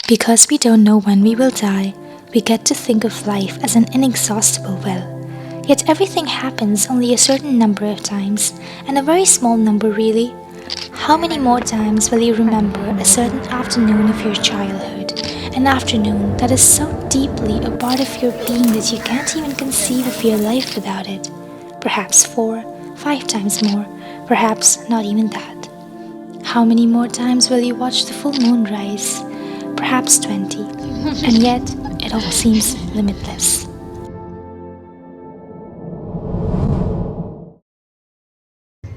Because we don't know when we will die, we get to think of life as an inexhaustible well. Yet everything happens only a certain number of times, and a very small number really. How many more times will you remember a certain afternoon of your childhood? An afternoon that is so deeply a part of your being that you can't even conceive of your life without it. Perhaps 4, 5 times more, perhaps not even that. How many more times will you watch the full moon rise? Perhaps 20, and yet it all seems limitless.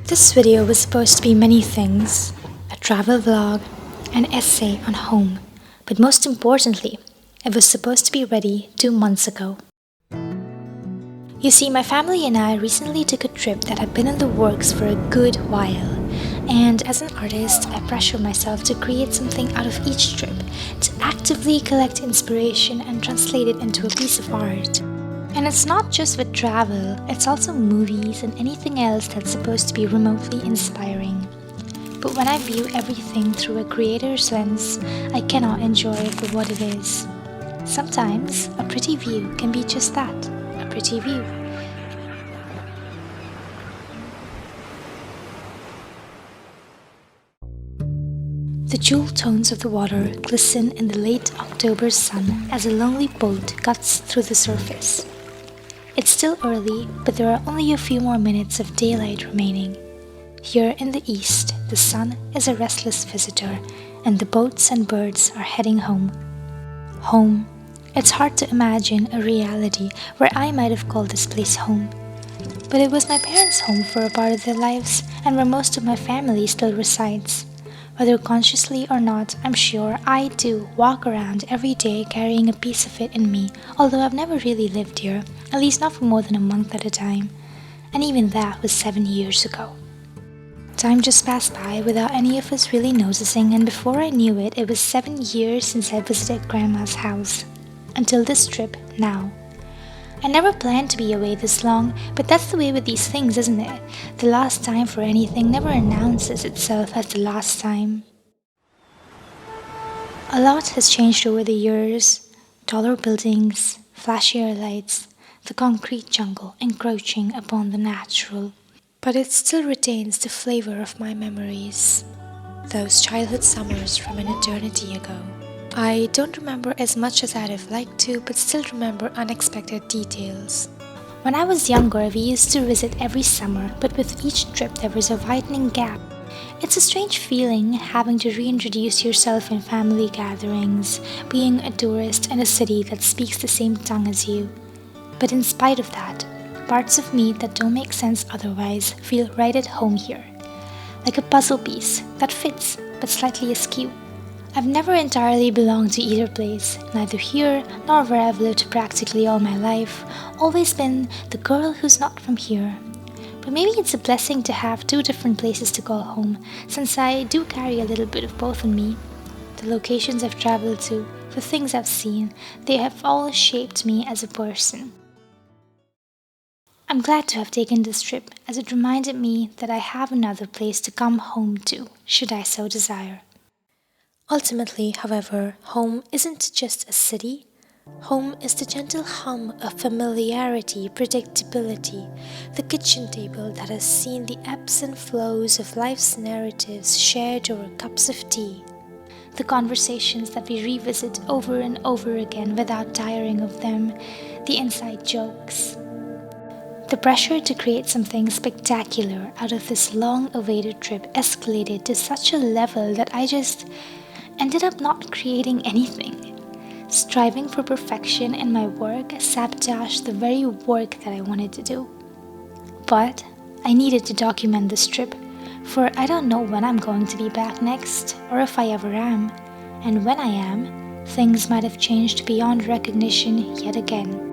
This video was supposed to be many things: a travel vlog, an essay on home, but most importantly, it was supposed to be ready 2 months ago. You see, my family and I recently took a trip that had been in the works for a good while. And as an artist, I pressure myself to create something out of each trip, to actively collect inspiration and translate it into a piece of art. And it's not just with travel, it's also movies and anything else that's supposed to be remotely inspiring. But when I view everything through a creator's lens, I cannot enjoy it for what it is. Sometimes, a pretty view can be just that, a pretty view. The jewel tones of the water glisten in the late October sun as a lonely boat cuts through the surface. It's still early, but there are only a few more minutes of daylight remaining. Here in the east, the sun is a restless visitor, and the boats and birds are heading home. Home. It's hard to imagine a reality where I might have called this place home. But it was my parents' home for a part of their lives, and where most of my family still resides. Whether consciously or not, I'm sure I too walk around every day carrying a piece of it in me, although I've never really lived here, at least not for more than a month at a time. And even that was 7 years ago. Time just passed by without any of us really noticing, and before I knew it, it was 7 years since I visited Grandma's house. Until this trip, now. I never planned to be away this long, but that's the way with these things, isn't it? The last time for anything never announces itself as the last time. A lot has changed over the years. Taller buildings, flashier lights, the concrete jungle encroaching upon the natural. But it still retains the flavor of my memories. Those childhood summers from an eternity ago. I don't remember as much as I'd have liked to, but still remember unexpected details. When I was younger, we used to visit every summer, but with each trip there was a widening gap. It's a strange feeling having to reintroduce yourself in family gatherings, being a tourist in a city that speaks the same tongue as you. But in spite of that, parts of me that don't make sense otherwise feel right at home here. Like a puzzle piece that fits, but slightly askew. I've never entirely belonged to either place, neither here nor where I've lived practically all my life, always been the girl who's not from here. But maybe it's a blessing to have 2 different places to call home, since I do carry a little bit of both in me. The locations I've traveled to, the things I've seen, they have all shaped me as a person. I'm glad to have taken this trip, as it reminded me that I have another place to come home to, should I so desire. Ultimately, however, home isn't just a city. Home is the gentle hum of familiarity, predictability, the kitchen table that has seen the ebbs and flows of life's narratives shared over cups of tea, the conversations that we revisit over and over again without tiring of them, the inside jokes. The pressure to create something spectacular out of this long-awaited trip escalated to such a level that I just ended up not creating anything. Striving for perfection in my work sabotaged the very work that I wanted to do. But I needed to document this trip, for I don't know when I'm going to be back next, or if I ever am. And when I am, things might have changed beyond recognition yet again.